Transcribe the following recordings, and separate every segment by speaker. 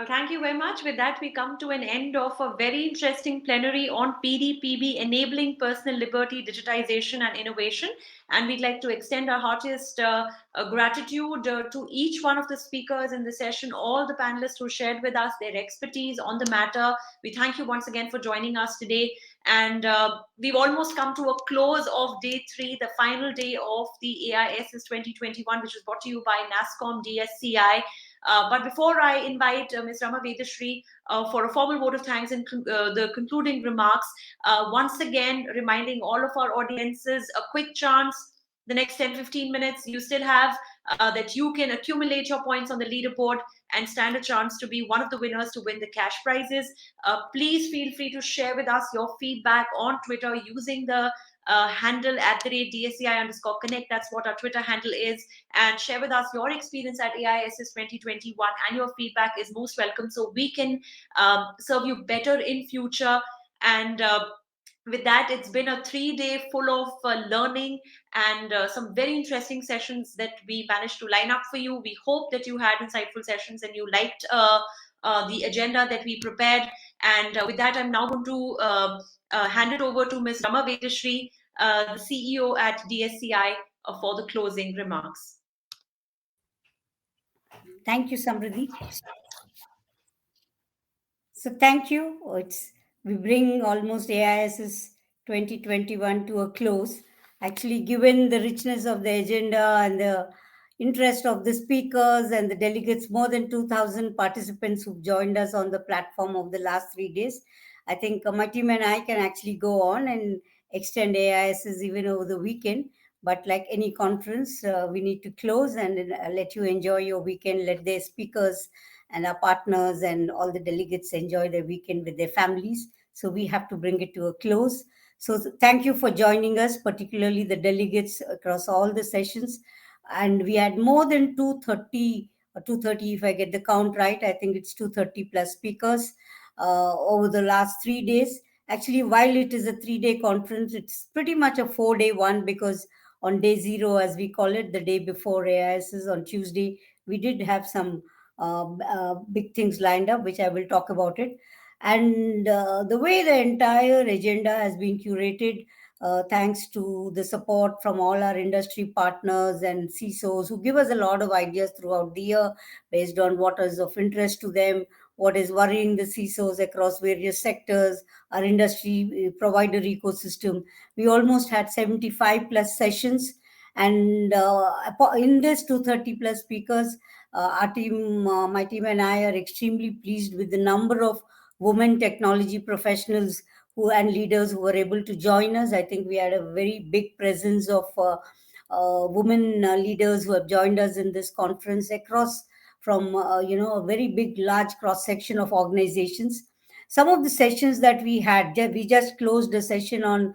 Speaker 1: Thank you very much. With that, we come to an end of a very interesting plenary on PDPB, enabling personal liberty, digitization, and innovation. And we'd like to extend our heartiest gratitude to each one of the speakers in the session, all the panelists who shared with us their expertise on the matter. We thank you once again for joining us today. And we've almost come to a close of day 3, the final day of the AISS 2021, which was brought to you by NASSCOM DSCI. But before I invite Ms. Rama Vedashri for a formal vote of thanks and the concluding remarks, once again reminding all of our audiences a quick chance. The next 10-15 minutes you still have that you can accumulate your points on the leaderboard and stand a chance to be one of the winners to win the cash prizes. Please feel free to share with us your feedback on Twitter using the handle at the rate DSCI_connect. That's what our Twitter handle is. And share with us your experience at AISS 2021, and your feedback is most welcome so we can serve you better in future. And with that, it's been a 3-day full of learning and some very interesting sessions that we managed to line up for you. We hope that you had insightful sessions and you liked the agenda that we prepared. And with that, I'm now going to hand it over to Ms. Rama Vedashri, the CEO at DSCI, for the closing remarks.
Speaker 2: Thank you, Samriddhi. So thank you. We bring almost AISS 2021 to a close. Actually, given the richness of the agenda and the interest of the speakers and the delegates, more than 2,000 participants who've joined us on the platform over the last 3 days, I think my team and I can actually go on and extend AISS even over the weekend. But like any conference, we need to close and let you enjoy your weekend, let the speakers and our partners and all the delegates enjoy their weekend with their families. So we have to bring it to a close. So thank you for joining us, particularly the delegates across all the sessions. And we had more than 230 or 230, if I get the count right. I think it's 230 plus speakers over the last 3 days. Actually, while it is a 3-day conference, it's pretty much a 4-day one, because on day 0, as we call it, the day before AISS on Tuesday, we did have some big things lined up, which I will talk about it. And the way the entire agenda has been curated, thanks to the support from all our industry partners and CISOs who give us a lot of ideas throughout the year based on what is of interest to them, what is worrying the CISOs across various sectors, our industry provider ecosystem. We almost had 75 plus sessions. And in this 230 plus speakers, our team, my team and I are extremely pleased with the number of women technology professionals and leaders who were able to join us. I think we had a very big presence of women leaders who have joined us in this conference across from, a very big, large cross-section of organizations. Some of the sessions that we had, we just closed a session on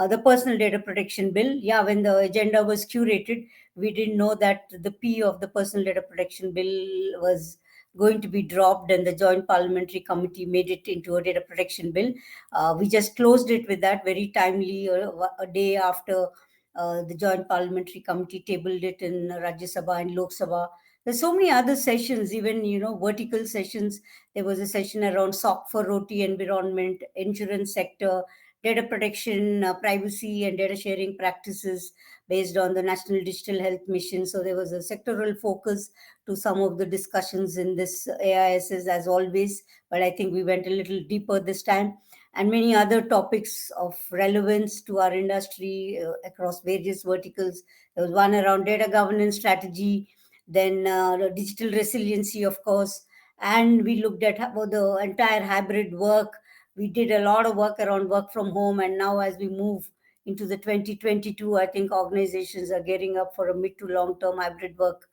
Speaker 2: the Personal Data Protection Bill. Yeah, when the agenda was curated, we didn't know that the P of the Personal Data Protection Bill was going to be dropped, and the Joint Parliamentary Committee made it into a data protection bill. We just closed it with that very timely, a day after the Joint Parliamentary Committee tabled it in Rajya Sabha and Lok Sabha. There's so many other sessions, even, vertical sessions. There was a session around SOC for OT environment, insurance sector, data protection, privacy and data sharing practices based on the National Digital Health Mission. So there was a sectoral focus to some of the discussions in this AISS, as always, but I think we went a little deeper this time. And many other topics of relevance to our industry across various verticals. There was one around data governance strategy, then digital resiliency, of course, and we looked at the entire hybrid work. We did a lot of work around work from home, and now as we move into the 2022, I think organizations are gearing up for a mid to long term hybrid work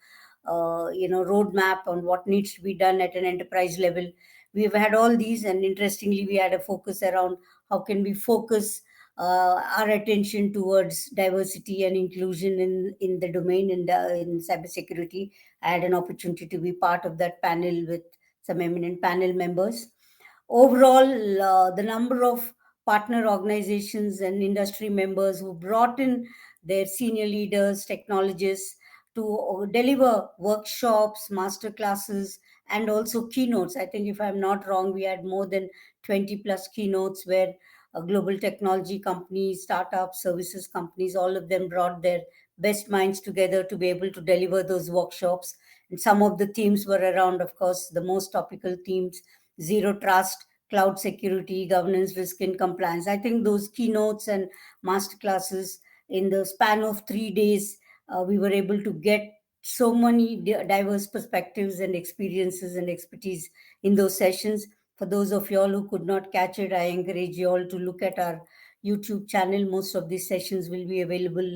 Speaker 2: roadmap on what needs to be done at an enterprise level. We've had all these, and interestingly, we had a focus around how can we focus our attention towards diversity and inclusion in the domain in cybersecurity. I had an opportunity to be part of that panel with some eminent panel members. Overall, the number of partner organizations and industry members who brought in their senior leaders, technologists to deliver workshops, master classes, and also keynotes. I think, if I'm not wrong, we had more than 20 plus keynotes where global technology companies, startups, services companies, all of them brought their best minds together to be able to deliver those workshops. And some of the themes were around, of course, the most topical themes: zero trust, cloud security, governance, risk, and compliance. I think those keynotes and master classes, in the span of 3 days, we were able to get so many diverse perspectives and experiences and expertise in those sessions. For those of you all who could not catch it, I encourage you all to look at our YouTube channel. Most of these sessions will be available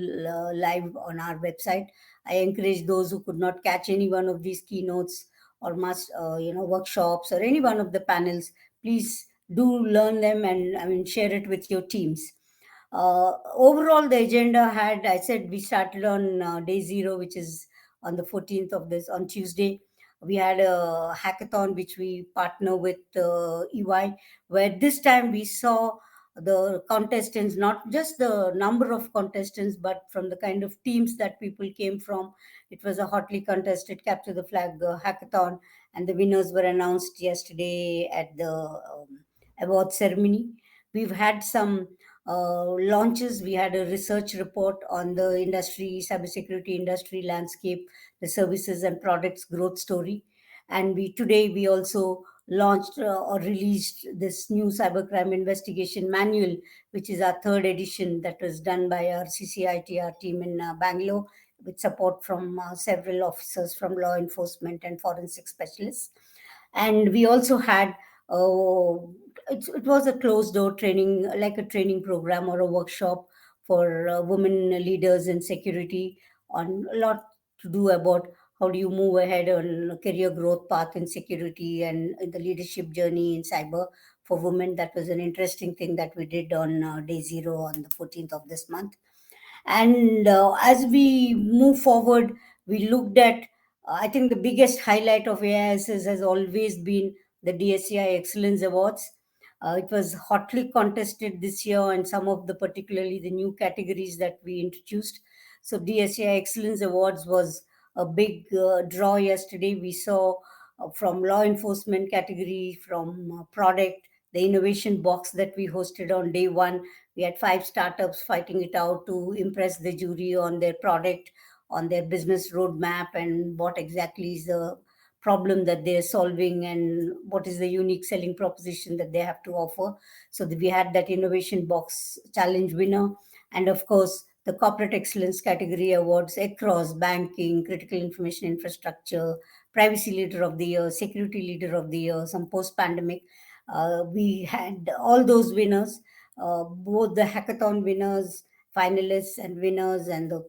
Speaker 2: live on our website. I encourage those who could not catch any one of these keynotes or workshops or any one of the panels, please do learn them, and share it with your teams. Overall, the agenda had, I said, we started on day zero, which is on the 14th of this, on Tuesday. We had a hackathon which we partner with EY, where this time we saw the contestants, not just the number of contestants, but from the kind of teams that people came from. It was a hotly contested capture the flag hackathon, and the winners were announced yesterday at the award ceremony. We've had some launches. We had a research report on the industry, cybersecurity industry landscape, the services and products growth story. And we also launched or released this new cybercrime investigation manual, which is our third edition, that was done by our CCITR team in Bangalore, with support from several officers from law enforcement and forensic specialists. And we also had it was a closed door training, like a training program or a workshop for women leaders in security, on a lot to do about how do you move ahead on a career growth path in security and in the leadership journey in cyber for women. That was an interesting thing that we did on day zero on the 14th of this month. And as we move forward, we looked at, I think the biggest highlight of AISS has always been the DSCI Excellence Awards. It was hotly contested this year, and some of the, particularly the new categories that we introduced. So DSCI Excellence Awards was a big draw yesterday. We saw from law enforcement category, from product, the innovation box that we hosted on day one. We had 5 startups fighting it out to impress the jury on their product, on their business roadmap, and what exactly is the problem that they're solving, and what is the unique selling proposition that they have to offer. So we had that innovation box challenge winner. And of course, the corporate excellence category awards across banking, critical information infrastructure, privacy leader of the year, security leader of the year, some post pandemic. We had all those winners, both the hackathon winners, finalists, and winners, and the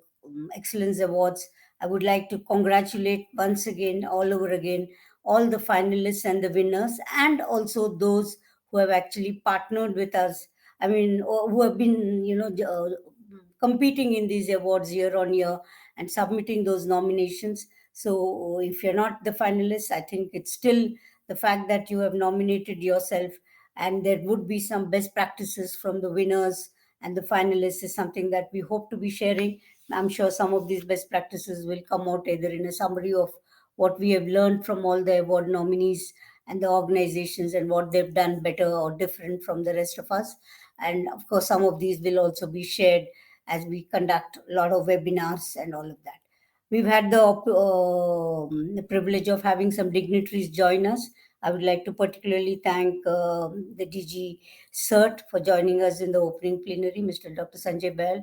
Speaker 2: excellence awards. I would like to congratulate once again, all over again, all the finalists and the winners, and also those who have actually partnered with us. Or who have been, competing in these awards year on year and submitting those nominations. So if you're not the finalist, I think it's still the fact that you have nominated yourself, and there would be some best practices from the winners and the finalists, is something that we hope to be sharing. I'm sure some of these best practices will come out either in a summary of what we have learned from all the award nominees and the organizations, and what they've done better or different from the rest of us. And of course, some of these will also be shared as we conduct a lot of webinars and all of that. We've had the privilege of having some dignitaries join us. I would like to particularly thank the DG CERT for joining us in the opening plenary, Mr. Dr. Sanjay Bail,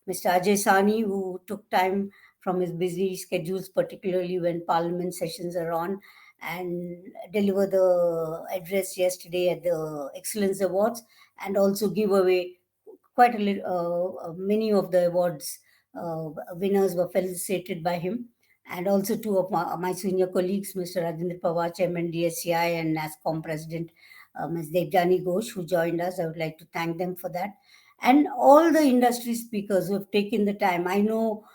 Speaker 2: Mr. Ajay Sani, who took time from his busy schedules, particularly when Parliament sessions are on, and deliver the address yesterday at the Excellence Awards, and also give away quite a many of the awards. Winners were felicitated by him, and also two of my senior colleagues, Mr. Rajendra Pawar, Chairman DSCI, and NASCOM President Ms. Devjani Ghosh, who joined us. I would like to thank them for that. And all the industry speakers who have taken the time. I know,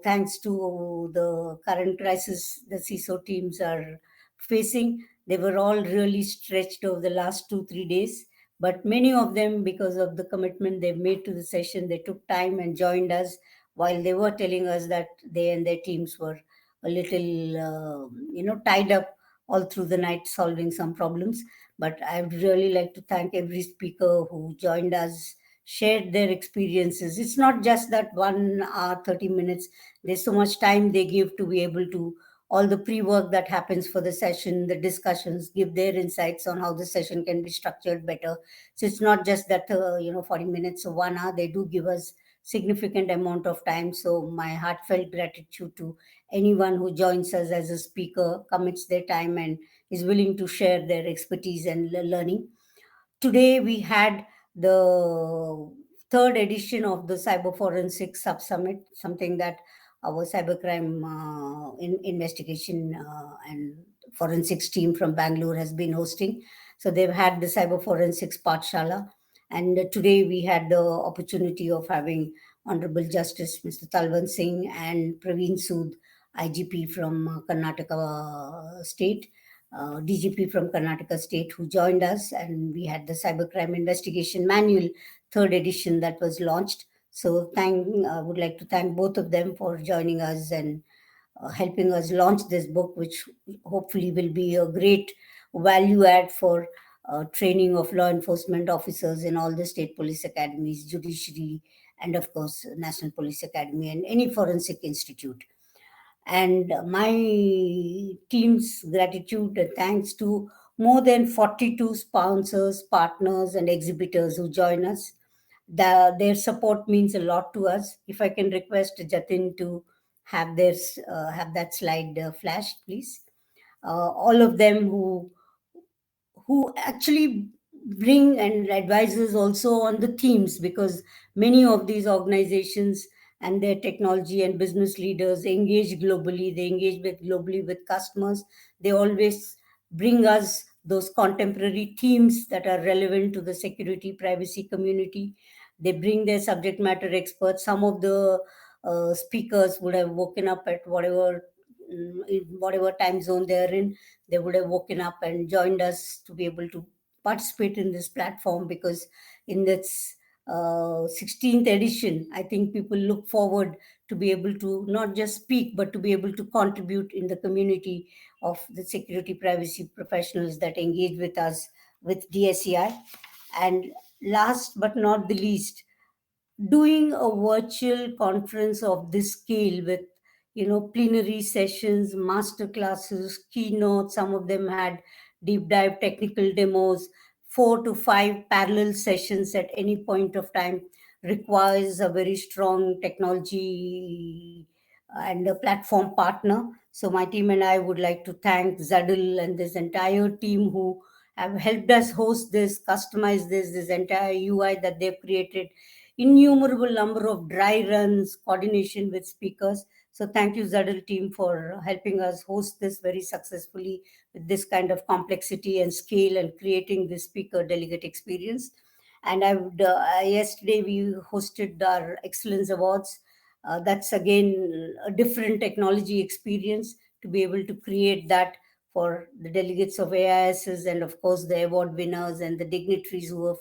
Speaker 2: thanks to the current crisis the CISO teams are facing, they were all really stretched over the last 2 3 days. But many of them, because of the commitment they've made to the session, they took time and joined us, while they were telling us that they and their teams were a little, tied up all through the night solving some problems. But I would really like to thank every speaker who joined us, shared their experiences. It's not just that 1 hour, 30 minutes. There's so much time they give to be able to, all the pre-work that happens for the session, the discussions, give their insights on how the session can be structured better. So it's not just that, 40 minutes or 1 hour. They do give us significant amount of time. So my heartfelt gratitude to anyone who joins us as a speaker, commits their time and is willing to share their expertise and learning. Today we had the third edition of the Cyber Forensics Sub Summit, something that our cybercrime investigation and forensics team from Bangalore has been hosting. So they've had the Cyber Forensics Pathshala, and today we had the opportunity of having Honorable Justice Mr. Talwant Singh and Praveen Sood, IGP from Karnataka State, DGP from Karnataka State, who joined us, and we had the Cybercrime Investigation Manual, third edition, that was launched. So, I would like to thank both of them for joining us and helping us launch this book, which hopefully will be a great value add for training of law enforcement officers in all the state police academies, judiciary, and of course, National Police Academy and any forensic institute. And my team's gratitude and thanks to more than 42 sponsors, partners, and exhibitors who join us. Their support means a lot to us. If I can request Jatin to have that slide flashed, please. All of them who actually bring and advises also on the themes, because many of these organizations and their technology and business leaders engage globally, they engage with globally with customers. They always bring us those contemporary themes that are relevant to the security privacy community. They bring their subject matter experts. Some of the speakers would have woken up at in whatever time zone they're in. They would have woken up and joined us to be able to participate in this platform, because in this 16th edition, I think people look forward to be able to not just speak, but to be able to contribute in the community of the security privacy professionals that engage with us with DSEI. And last but not the least, doing a virtual conference of this scale with plenary sessions, master classes, keynotes, some of them had deep dive technical demos, 4 to 5 parallel sessions at any point of time, requires a very strong technology and a platform partner. So my team and I would like to thank Zadil and this entire team who have helped us host this, customize this entire UI that they've created, innumerable number of dry runs, coordination with speakers. So thank you, Zadal team, for helping us host this very successfully with this kind of complexity and scale and creating this speaker delegate experience. And yesterday we hosted our Excellence Awards. That's again a different technology experience to be able to create that for the delegates of AISs and of course the award winners and the dignitaries who were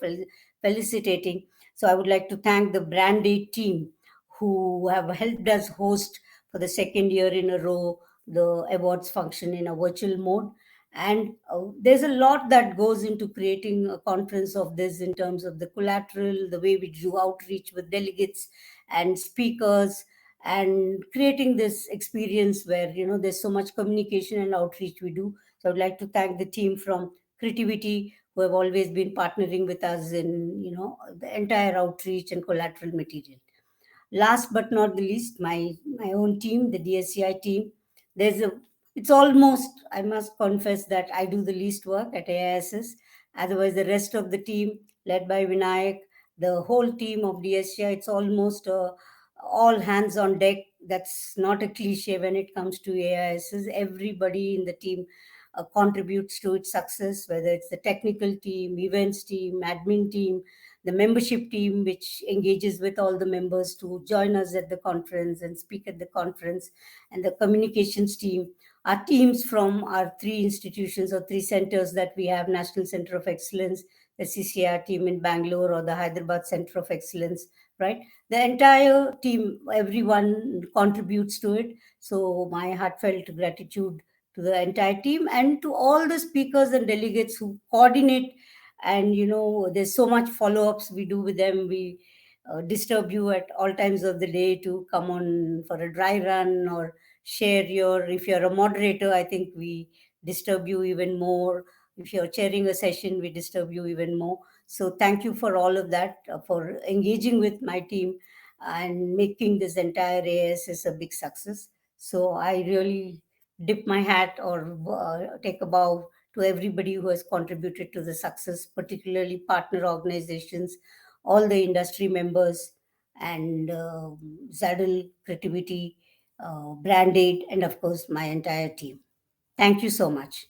Speaker 2: felicitating. So I would like to thank the Brandy team who have helped us host for the second year in a row the awards function in a virtual mode. And there's a lot that goes into creating a conference of this in terms of the collateral, the way we do outreach with delegates and speakers, and creating this experience where there's so much communication and outreach we do. So I'd like to thank the team from Creativity who have always been partnering with us in the entire outreach and collateral material. Last but not the least, my own team, the DSCI team. There's a It's almost, I must confess, that I do the least work at AISs. Otherwise, the rest of the team, led by Vinayak, the whole team of DSCI, it's almost all hands on deck. That's not a cliche when it comes to AISs. Everybody in the team contributes to its success, whether it's the technical team, events team, admin team, the membership team, which engages with all the members to join us at the conference and speak at the conference, and the communications team. Our teams from our 3 institutions or 3 centers that we have: National Center of Excellence, the CCR team in Bangalore, or the Hyderabad Center of Excellence, right? The entire team, everyone contributes to it. So my heartfelt gratitude to the entire team, and to all the speakers and delegates who coordinate. And there's so much follow-ups we do with them. We disturb you at all times of the day to come on for a dry run or share your, if you're a moderator, I think we disturb you even more. If you're chairing a session, we disturb you even more. So thank you for all of that, for engaging with my team and making this entire ASS a big success. So I really dip my hat or take a bow to everybody who has contributed to the success, particularly partner organizations, all the industry members, and Zadel, Creativity, Brand Aid, and of course my entire team. Thank you so much.